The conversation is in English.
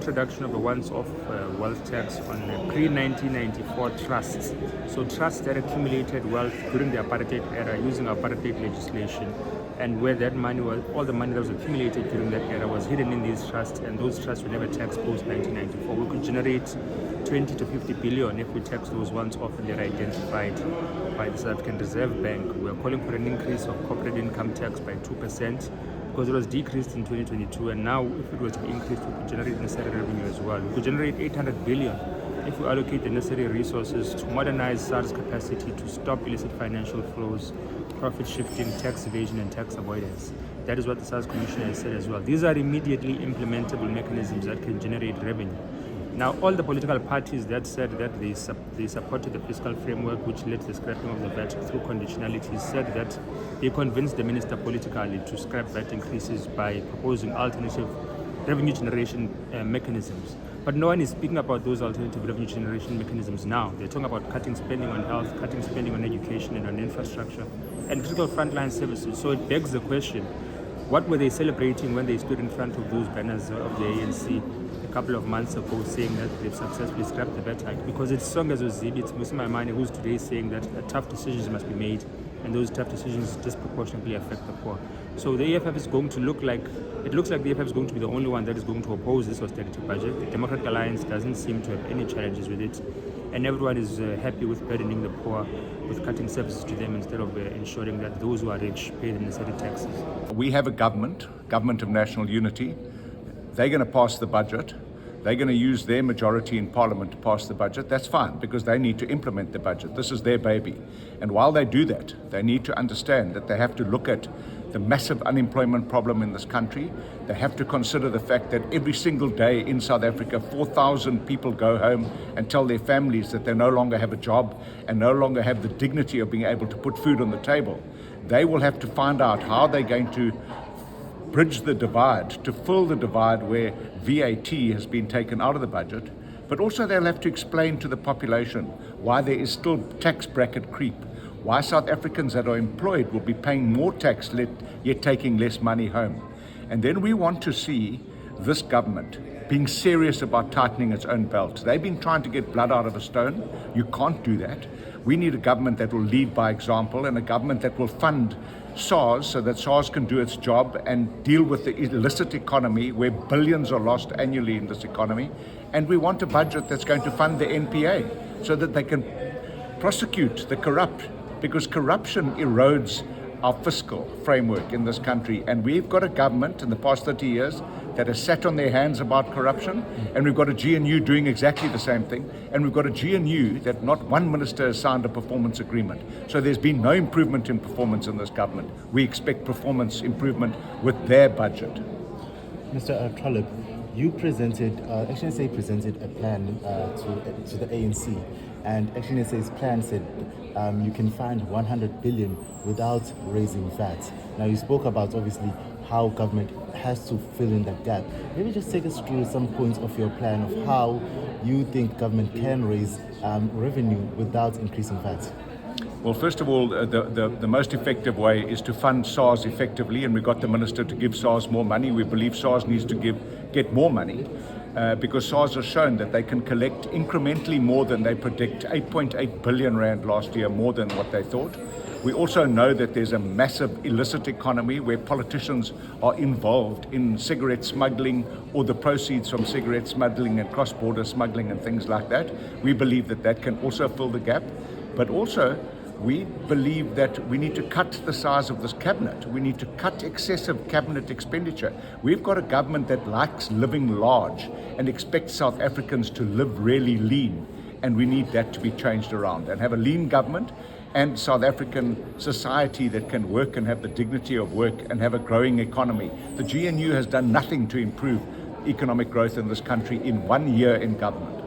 introduction of a once-off wealth tax on pre-1994 trusts. So trusts that accumulated wealth during the apartheid era using apartheid legislation, and where that money was, all the money that was accumulated during that era was hidden in these trusts, and those trusts were never taxed post-1994. We could generate 20 to 50 billion if we tax those once off and they're identified by the South African Reserve Bank. We're calling for an increase of corporate income tax by 2%, because it was decreased in 2022, and now if it was to be increased, we could generate necessary revenue as well. We could generate 800 billion if we allocate the necessary resources to modernize SARS capacity to stop illicit financial flows, profit shifting, tax evasion and tax avoidance. That is what the SARS Commissioner has said as well. These are immediately implementable mechanisms that can generate revenue. Now, all the political parties that said that they supported the fiscal framework which led to the scrapping of the VAT through conditionalities said that they convinced the minister politically to scrap VAT increases by proposing alternative revenue generation mechanisms. But no one is speaking about those alternative revenue generation mechanisms now. They're talking about cutting spending on health, cutting spending on education and on infrastructure and critical frontline services. So it begs the question, what were they celebrating when they stood in front of those banners of the ANC a couple of months ago saying that they've successfully scrapped the VAT Act? Because it's strong as Uzib, it's Musimamane who's today saying that tough decisions must be made, and those tough decisions disproportionately affect the poor. So the EFF is going to look like the EFF is going to be the only one that is going to oppose this austerity budget. The Democratic Alliance doesn't seem to have any challenges with it, and everyone is happy with burdening the poor, with cutting services to them instead of ensuring that those who are rich pay the necessary taxes. We have a government of national unity. They're going to pass the budget. They're going to use their majority in Parliament to pass the budget. That's fine, because they need to implement the budget. This is their baby. And while they do that, they need to understand that they have to look at the massive unemployment problem in this country. They have to consider the fact that every single day in South Africa, 4,000 people go home and tell their families that they no longer have a job and no longer have the dignity of being able to put food on the table. They will have to find out how they're going to bridge the divide, to fill the divide where VAT has been taken out of the budget, but also they'll have to explain to the population why there is still tax bracket creep, why South Africans that are employed will be paying more tax yet taking less money home. And then we want to see this government being serious about tightening its own belt. They've been trying to get blood out of a stone. You can't do that. We need a government that will lead by example, and a government that will fund SARS so that SARS can do its job and deal with the illicit economy where billions are lost annually in this economy. And we want a budget that's going to fund the NPA so that they can prosecute the corrupt, because corruption erodes our fiscal framework in this country. And we've got a government in the past 30 years that has sat on their hands about corruption, and we've got a GNU doing exactly the same thing, and we've got a GNU that not one minister has signed a performance agreement. So there's been no improvement in performance in this government. We expect performance improvement with their budget. Mr. Trollip, you presented, Action SA presented a plan to the ANC, and Action SA's plan said you can find 100 billion without raising VAT. Now, you spoke about obviously how government has to fill in that gap. Maybe just take us through some points of your plan of how you think government can raise revenue without increasing VAT. Well, first of all, the most effective way is to fund SARS effectively, and we got the minister to give SARS more money. We believe SARS needs to get more money because SARS has shown that they can collect incrementally more than they predict, 8.8 billion rand last year, more than what they thought. We also know that there's a massive illicit economy where politicians are involved in cigarette smuggling or the proceeds from cigarette smuggling and cross-border smuggling and things like that. We believe that that can also fill the gap. But also, we believe that we need to cut the size of this cabinet. We need to cut excessive cabinet expenditure. We've got a government that likes living large and expects South Africans to live really lean. And we need that to be changed around and have a lean government and South African society that can work and have the dignity of work and have a growing economy. The GNU has done nothing to improve economic growth in this country in 1 year in government.